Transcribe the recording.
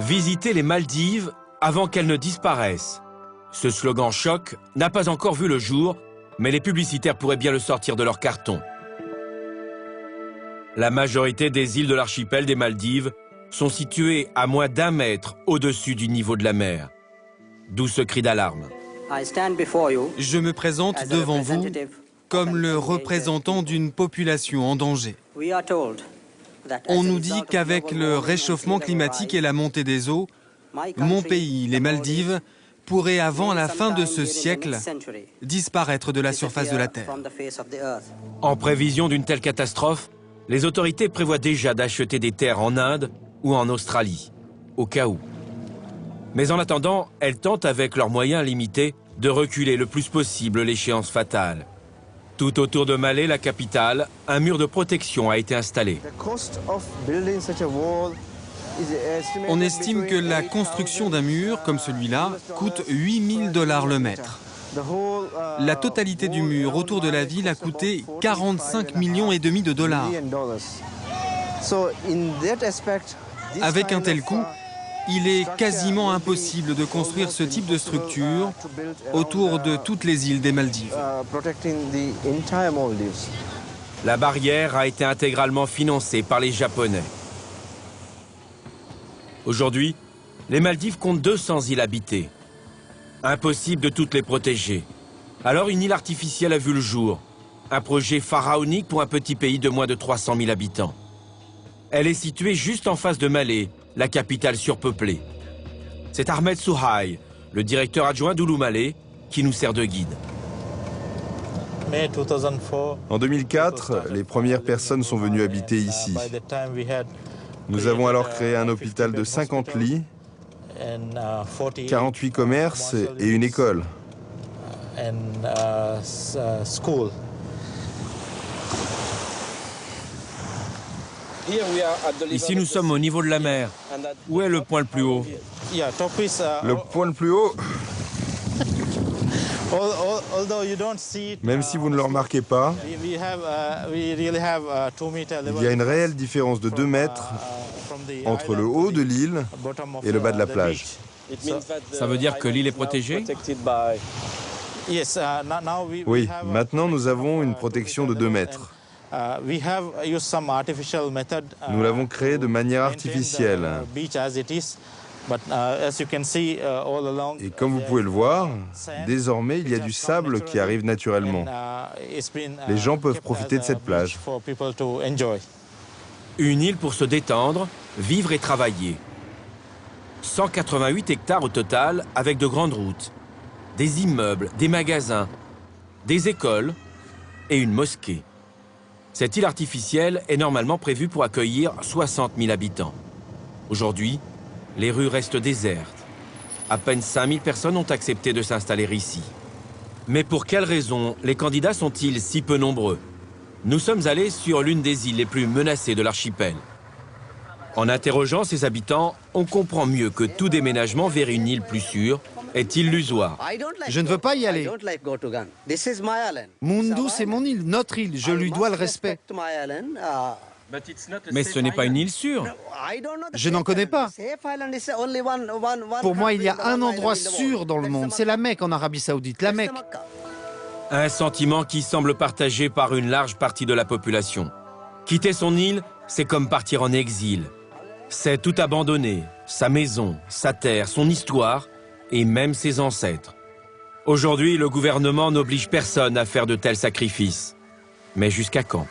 Visiter les Maldives avant qu'elles ne disparaissent. Ce slogan choc n'a pas encore vu le jour, mais les publicitaires pourraient bien le sortir de leur carton. La majorité des îles de l'archipel des Maldives sont situées à moins d'1 mètre au-dessus du niveau de la mer. D'où ce cri d'alarme. Je me présente devant vous comme le représentant d'une population en danger. On nous dit qu'avec le réchauffement climatique et la montée des eaux, mon pays, les Maldives, pourrait avant la fin de ce siècle disparaître de la surface de la Terre. En prévision d'une telle catastrophe, les autorités prévoient déjà d'acheter des terres en Inde ou en Australie, au cas où. Mais en attendant, elles tentent avec leurs moyens limités de reculer le plus possible l'échéance fatale. Tout autour de Malé, la capitale, un mur de protection a été installé. On estime que la construction d'un mur comme celui-là coûte 8 000 $ le mètre. La totalité du mur autour de la ville a coûté 45,5 millions de dollars. Avec un tel coût, il est quasiment impossible de construire ce type de structure autour de toutes les îles des Maldives. La barrière a été intégralement financée par les Japonais. Aujourd'hui, les Maldives comptent 200 îles habitées. Impossible de toutes les protéger. Alors une île artificielle a vu le jour. Un projet pharaonique pour un petit pays de moins de 300 000 habitants. Elle est située juste en face de Malé, la capitale surpeuplée. C'est Ahmed Souhaï, le directeur adjoint d'Ulu Malé, qui nous sert de guide. En 2004, les premières personnes sont venues habiter ici. Nous avons alors créé un hôpital de 50 lits, 48 commerces et une école. Ici, nous sommes au niveau de la mer. Où est le point le plus haut? Le point le plus haut, même si vous ne le remarquez pas, il y a une réelle différence de 2 mètres entre le haut de l'île et le bas de la plage. Ça veut dire que l'île est protégée? Oui, maintenant nous avons une protection de 2 mètres. Nous l'avons créée de manière artificielle. Et comme vous pouvez le voir, désormais il y a du sable qui arrive naturellement. Les gens peuvent profiter de cette plage. Une île pour se détendre, vivre et travailler. 188 hectares au total avec de grandes routes, des immeubles, des magasins, des écoles et une mosquée. Cette île artificielle est normalement prévue pour accueillir 60 000 habitants. Aujourd'hui, les rues restent désertes. À peine 5 000 personnes ont accepté de s'installer ici. Mais pour quelles raisons les candidats sont-ils si peu nombreux? Nous sommes allés sur l'une des îles les plus menacées de l'archipel. En interrogeant ses habitants, on comprend mieux que tout déménagement vers une île plus sûre est illusoire. Je ne veux pas y aller. Mundu, c'est mon île, notre île. Je lui dois le respect. Mais ce n'est pas une île sûre. Je n'en connais pas. Pour moi, il y a un endroit sûr dans le monde. C'est la Mecque en Arabie Saoudite, la Mecque. Un sentiment qui semble partagé par une large partie de la population. Quitter son île, c'est comme partir en exil. C'est tout abandonner, sa maison, sa terre, son histoire et même ses ancêtres. Aujourd'hui, le gouvernement n'oblige personne à faire de tels sacrifices. Mais jusqu'à quand ?